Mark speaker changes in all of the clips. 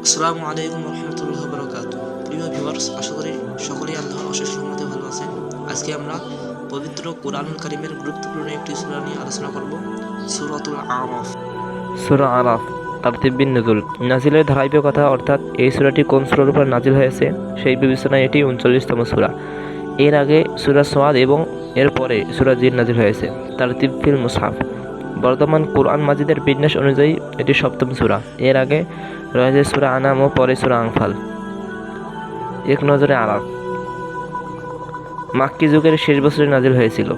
Speaker 1: আসসালামু আলাইকুম রহমতুল্লাহ বরকাতুহ। প্রিয় ভিউয়ার্স, আশা করি সকলেই আল্লাহর অশেষ রহমতে ভালো আছেন। আজকে আমরা পবিত্র কোরআনুল কারীমের গুরুত্বপূর্ণ একটি সূরা নিয়ে আলোচনা করব, সূরাতুল আরাফ।
Speaker 2: সূরা আরাফ তারতিব বিন নুজুল। নাজিলের ধারাবাহিকতা অর্থাৎ এই সূরাটি কোন সূরার উপর নাজিল হয়েছে সেই বিবেচনায় এটি 39তম সূরা। এর আগে সূরা সাদ এবং এর পরে সূরা জিন নাজিল হয়েছে। তারতিব ফিল মুসহাফ, বর্তমান কোরআন মাজিদের বিন্যাস অনুযায়ী এটি 7ম সূরা। এর আগে রয়েছে সূরা আনাম ও পরে সূরা আনফাল। এক নজরে আরাফ মাক্কি যুগের শেষ বছরে নাজিল হয়েছিল।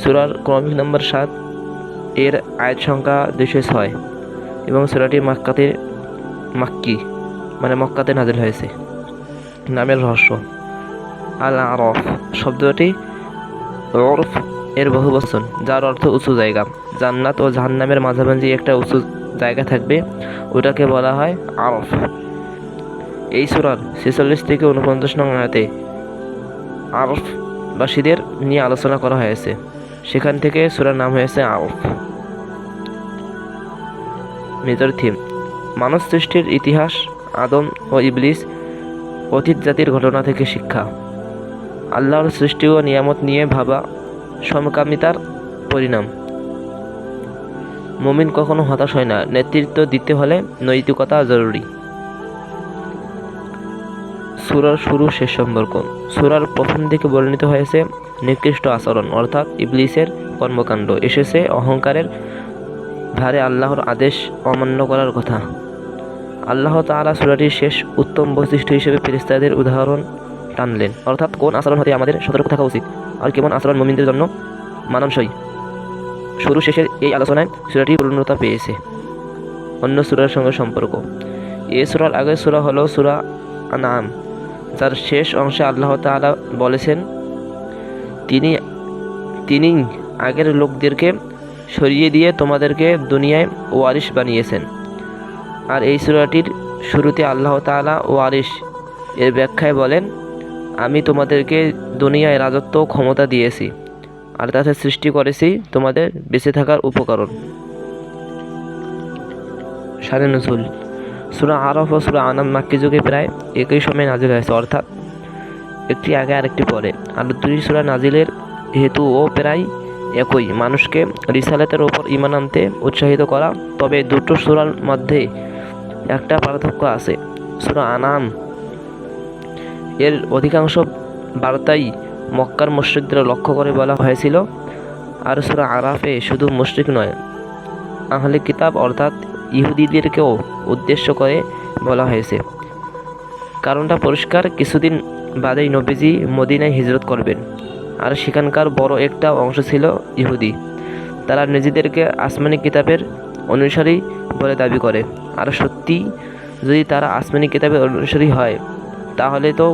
Speaker 2: সূরার ক্রমিক নম্বর 7, এর আয়াত সংখ্যা 206 এবং সূরাটি মাক্কি মানে মক্কাতে নাজিল হয়েছে। নামের রহস্য। আল আরফ শব্দটি ওরফ এর বহুবচন, যার অর্থ উঁচু জায়গা। জান্নাত ও জাহান্নামের মাঝামাঝি একটা উঁচু জায়গা থাকবে, ওটাকে বলা হয় আরফ। এই সূরার 46 থেকে 49 নং আয়াতে আরফবাসীদের নিয়ে আলোচনা করা হয়েছে। সেখান থেকে সূরার নাম হয়েছে আরফ। মেজর থিম: মানব সৃষ্টির ইতিহাস, আদম ও ইবলিস, অতীত জাতির ঘটনা থেকে শিক্ষা, আল্লাহর সৃষ্টি ও নিয়ামত নিয়ে ভাবা, সমকামিতার পরিণাম। মুমিন কখনো হতাশ হয় না, নেতৃত্ব দিতে হলে নৈতিকতা জরুরি। সূরার শুরু শেষ সম্পর্ক। সূরার প্রথম দিকে বর্ণিত হয়েছে নিকৃষ্ট আচরণ অর্থাৎ ইবলিসের কর্মকাণ্ড। এসেছে অহংকারের ভারে আল্লাহর আদেশ অমান্য করার কথা। আল্লাহ তাআলা সূরাটির শেষ উত্তম বৈশিষ্ট্য হিসেবে ফেরেশতাদের উদাহরণ টানলেন, অর্থাৎ কোন আচরণ হতে আমাদের সতর্ক থাকা উচিত আর কেমন আচরণ মুমিনদের জন্য মানানসই। শুরু শেষের এই আলোচনায় সূরাটি পূর্ণতা পেয়েছে। অন্য সূরার সঙ্গে সম্পর্ক। এই সূরার আগের সূরা হলো সূরা আনআম, যার শেষ অংশে আল্লাহ তাআলা বলেছেন তিনি আগের লোকদেরকে সরিয়ে দিয়ে তোমাদেরকে দুনিয়ায় ওয়ারিশ বানিয়েছেন। আর এই সূরাটির শুরুতে আল্লাহ তাআলা ওয়ারিশ এর ব্যাখ্যায় বলেন, আমি তোমাদেরকে দুনিয়ায় রাজত্ব ও ক্ষমতা দিয়েছি আর তাতে সৃষ্টি করেছি তোমাদের বেঁচে থাকার উপকরণ। শানে নজুল। সূরা আরাফ ও সূরা আনাম মাক্কি যুগে প্রায় একই সময়ে নাজিল হয়েছে, অর্থাৎ একটি আগে আরেকটি পরে। আর দুই সূরা নাজিলের হেতুও প্রায় একই, মানুষকে রিসালাতের ওপর ঈমান আনতে উৎসাহিত করা। তবে দুটো সূরার মধ্যে একটা পার্থক্য আছে। সূরা আনাম এর অধিকাংশ বার্তাই মক্কার মুশরিকদের লক্ষ্য করে বলা হয়েছিল, আর সূরা আরাফে শুধু মুশরিক নয়, আহলে কিতাব অর্থাৎ ইহুদিদেরকেও উদ্দেশ্য করে বলা হয়েছে। কারণটা পরিষ্কার, কিছুদিন বাদেই নবীজি মদিনায় হিজরত করবেন, আর সেখানকার বড় একটা অংশ ছিল ইহুদি। তারা নিজেদেরকে আসমানি কিতাবের অনুসারী বলে দাবি করে। আর সত্যি যদি তারা আসমানি কিতাবের অনুসারী হয়, তাহলে তো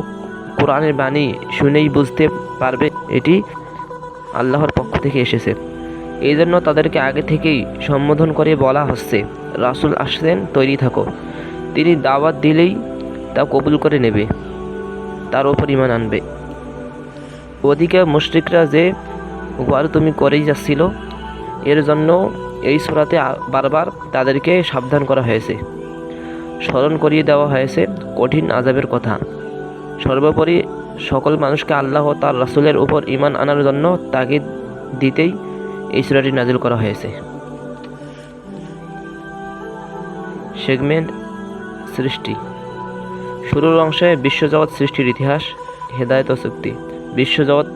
Speaker 2: কোরআনের বাণী শুনেই বুঝতে পারবে এটি আল্লাহর পক্ষ থেকে এসেছে। এই জন্য তাদেরকে আগে থেকেই সম্বোধন করে বলা হচ্ছে, রাসূল আসছেন, তৈরি থাকো। তিনি দাওয়াত দিলেই তা কবুল করে নেবে, তার ওপর ঈমান আনবে। ওদিকে মুশরিকরা যে ওয়ার তুমি করেই যাচ্ছিল, এর জন্য এই সূরাতে বারবার তাদেরকে সাবধান করা হয়েছে, স্মরণ করিয়ে দেওয়া হয়েছে কঠিন আযাবের কথা। সর্বোপরি সকল মানুষকে আল্লাহ ও তার রাসূলের উপর ঈমান আনার জন্য তাগিদ দিতেই এই সূরাটি নাজিল করা হয়েছে। সেগমেন্ট: সৃষ্টি। শুরুর অংশে বিশ্বজগৎ সৃষ্টির ইতিহাস, হেদায়েত ও চুক্তি। বিশ্বজগৎ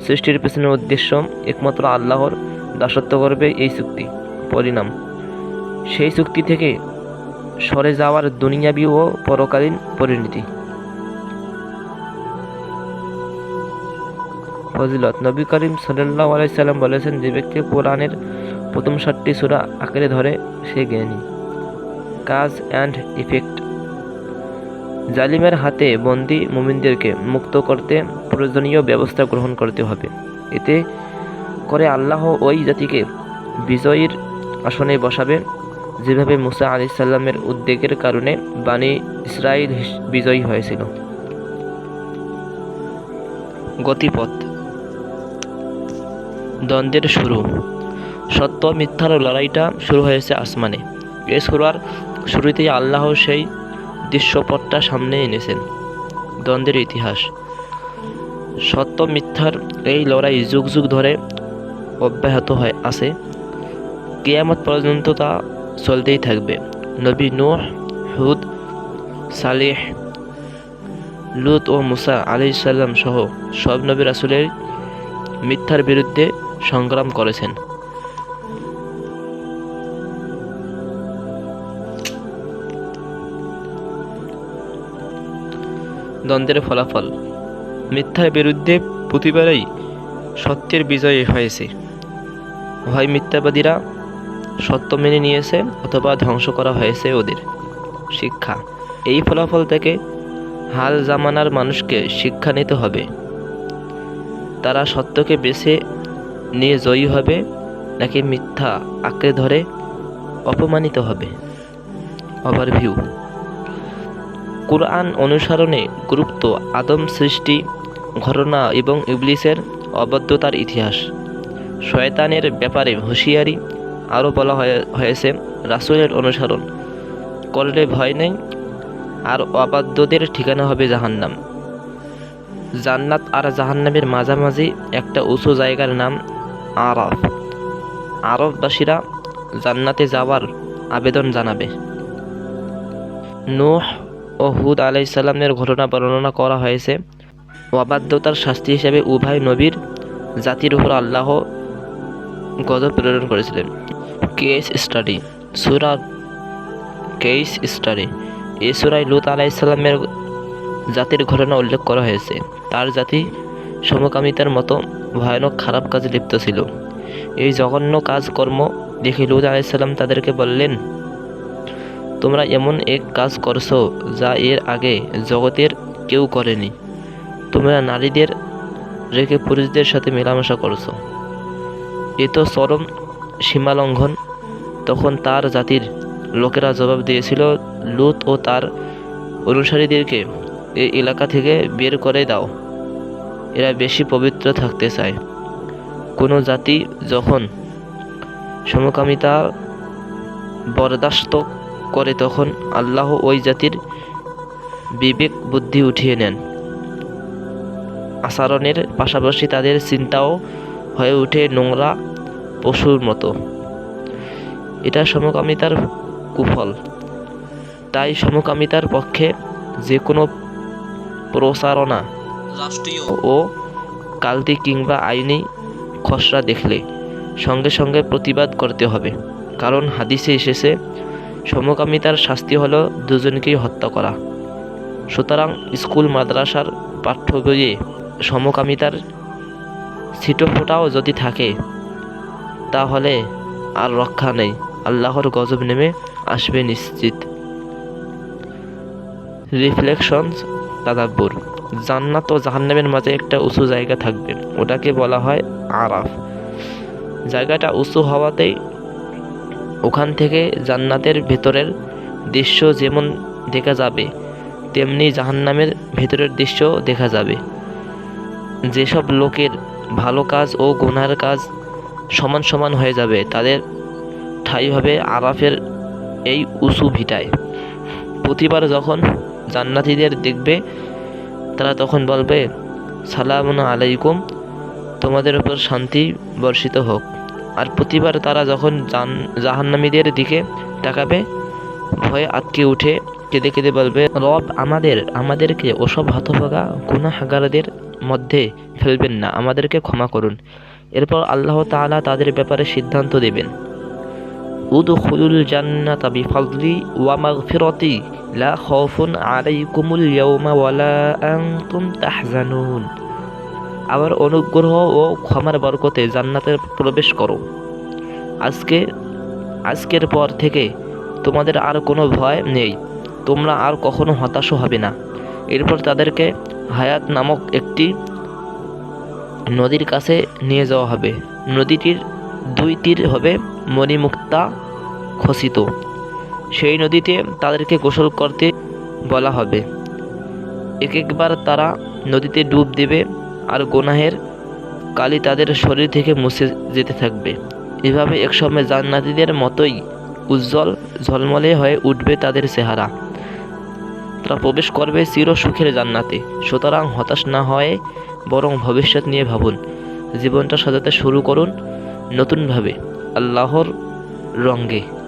Speaker 2: সৃষ্টির পেছনের উদ্দেশ্য একমাত্র আল্লাহর দাসত্ব করবে এই চুক্তি। পরিণাম: সেই চুক্তি থেকে সরে যাওয়ার দুনিয়াবি ও পরকালীন পরিণতি। ফজিলত: নবী করিম সাল্লাল্লাহু আলাইহি সাল্লাম বলেছেন, যে ব্যক্তি কোরআনের প্রথম 7টি সূরা আঁকড়ে ধরে সে জ্ঞানী। কাজ অ্যান্ড ইফেক্ট: জালিমের হাতে বন্দী মুমিনদেরকে মুক্ত করতে প্রয়োজনীয় ব্যবস্থা গ্রহণ করতে হবে। এতে করে আল্লাহ ওই জাতিকে বিজয়ীর আসনে বসাবে, যেভাবে মুসা আলাইহিস সালামের উদ্যোগের কারণে বনী ইসরাইল বিজয়ী হয়েছিল। গতিপথ: দ্বন্দ্বের শুরু। সত্য মিথ্যার লড়াইটা শুরু হয়েছে আসমানে। এই সূরার শুরুতেই আল্লাহ সেই দৃশ্যপটটা সামনে এনেছেন। দ্বন্দ্বের ইতিহাস। সত্য মিথ্যার এই লড়াই যুগ যুগ ধরে অব্যাহত আছে। কিয়ামত পর্যন্ত তা চলতেই থাকবে। নবী নূহ, হুদ, সালেহ, লূত ও মুসা আলাইহিস সালাম সহ সব নবী রাসূলের মিথ্যার বিরুদ্ধে সংগ্রাম করেছেন। দ্বন্দ্বের ফলাফল। মিথ্যার বিরুদ্ধে প্রতিবারেই সত্যের বিজয় হয়েছে। হয় মিথ্যাবাদীরা সত্য মেনে নিয়েছে অথবা ধ্বংস করা হয়েছে ওদের। শিক্ষা। এই ফলাফল থেকে হাল জামানার মানুষকে শিক্ষা নিতে হবে। তারা সত্যকে বেছে নিয়ে জয়ী হবে নাকি মিথ্যা আঁকড়ে ধরে অপমানিত হবে। ওভারভিউ। কুরআন অনুসরণে গুরুত্ব, আদম সৃষ্টি ঘটনা এবং ইবলিসের অবাধ্যতার ইতিহাস। শয়তানের ব্যাপারে হুঁশিয়ারি। আরও বলা হয়েছে রাসূলের অনুসরণ করলে ভয় নেই, আর অবাধ্যদের ঠিকানা হবে জাহান্নাম। জান্নাত আর জাহান্নামের মাঝামাঝি একটা উঁচু জায়গার নাম আরাফ। আরববাসীরা জান্নাতে যাওয়ার আবেদন জানাবে। নূহ ও হুদ আলাইহিস সালামের ঘটনা বর্ণনা করা হয়েছে। অবাধ্যতার শাস্তি হিসেবে উভয় নবীর জাতির উপর আল্লাহ গজব প্রেরণ করেছিলেন। Case study. সূরা কেস স্টাডি। এই সূরায় লূত আলাইহিস সালামের জাতির ঘটনা উল্লেখ করা হয়েছে। তার জাতি সমকামিতার মতো ভয়ানক খারাপ কাজে লিপ্ত ছিল। এই জঘন্য কাজকর্ম দেখে লূত আলাইহিস সালাম তাদেরকে বললেন, তোমরা এমন এক কাজ করছো যা এর আগে জগতের কেউ করেনি। তোমরা নারীদের রেখে পুরুষদের সাথে মেলামেশা করছো। এ তো চরম সীমালঙ্ঘন। তখন তার জাতির লোকেরা জবাব দিয়েছিল, লূত ও তার অনুসারীদেরকে এই এলাকা থেকে বের করে দাও। এরা বেশি পবিত্র থাকতে চায়। কোনো জাতি যখন সমকামিতা বরদাস্ত করে তখন আল্লাহ ওই জাতির বিবেক বুদ্ধি উঠিয়ে নেন। আচরণের পাশাপাশি তাদের চিন্তাও হয়ে ওঠে নোংরা পশুর মতো। এটা সমকামিতার কুফল। তাই সমকামিতার পক্ষে যে কোনো প্রচারণা,
Speaker 1: রাষ্ট্রীয়
Speaker 2: ও কালতি কিংবা আইনি খসড়া দেখলে সঙ্গে সঙ্গে প্রতিবাদ করতে হবে। কারণ হাদিসে এসেছে, সমকামিতার শাস্তি হলো দুজনকেই হত্যা করা। সুতরাং স্কুল মাদ্রাসার পাঠ্য বইয়ে সমকামিতার ছিটোফোঁটাও যদি থাকে তাহলে আর রক্ষা নেই, আল্লাহর গজব নেমে আসবে নিশ্চিত। রিফ্লেকশনস, তাদাব্বুর। জান্নাত ও জাহান্নামের মাঝে একটা উঁচু জায়গা থাকবে, ওটাকে বলা হয় আরাফ। জায়গাটা উঁচু হওয়াতেই ওখান থেকে জান্নাতের ভেতরের দৃশ্য যেমন দেখা যাবে তেমনি জাহান্নামের ভেতরের দৃশ্য দেখা যাবে। যেসব লোকের ভালো কাজ ও গুনাহের কাজ সমান সমান হয়ে যাবে তাদের ঠাঁই হবে আরাফের এই উঁচু ভিটায়। প্রতিবার যখন জান্নাতীদের দেখবে তারা তখন বলবে, সালামুন আলাইকুম, তোমাদের উপর শান্তি বর্ষিত হোক। আর প্রতিবার তারা যখন জাহান্নামীদের দিকে তাকাবে ভয়ে আটকে উঠে কেঁদে কেঁদে বলবে, রব আমাদেরকে ওসব হতভাগা গুনাহগারদের মধ্যে ফেলবেন না, আমাদেরকে ক্ষমা করুন। এরপর আল্লাহ তাআলা তাদের ব্যাপারে সিদ্ধান্ত দেবেন, উদখুলুল জান্নাতা বিফাদলি ওয়া মাগফিরাতি লা খাউফুন আলাইকুমুল ইয়াওমা ওয়ালা আনতুম তাহজানুন। আমার অনুগ্রহ ও ক্ষমার বরকতে জান্নাতে প্রবেশ করো। আজকের পর থেকে তোমাদের আর কোনো ভয় নেই, তোমরা আর কখনো হতাশ হবে না। এরপর তাদেরকে হায়াত নামক একটি নদীর কাছে নিয়ে যাওয়া হবে। নদীটির দুই তীর হবে মণিমুক্তা খচিত। সেই নদীতে তাদেরকে গোসল করতে বলা হবে। একবার তারা নদীতে ডুব দেবে আর গুনাহের কালি তাদের শরীর থেকে মুছে যেতে থাকবে। এভাবে একসময় জান্নাতীদের মতোই উজ্জ্বল ঝলমলে হয়ে উঠবে তাদের চেহারা। তারা প্রবেশ করবে চির সুখের জান্নাতে। সুতরাং হতাশ না হয়ে বরং ভবিষ্যৎ নিয়ে ভাবুন, জীবনটা সাজাতে শুরু করুন নতুনভাবে আল্লাহর রঙে।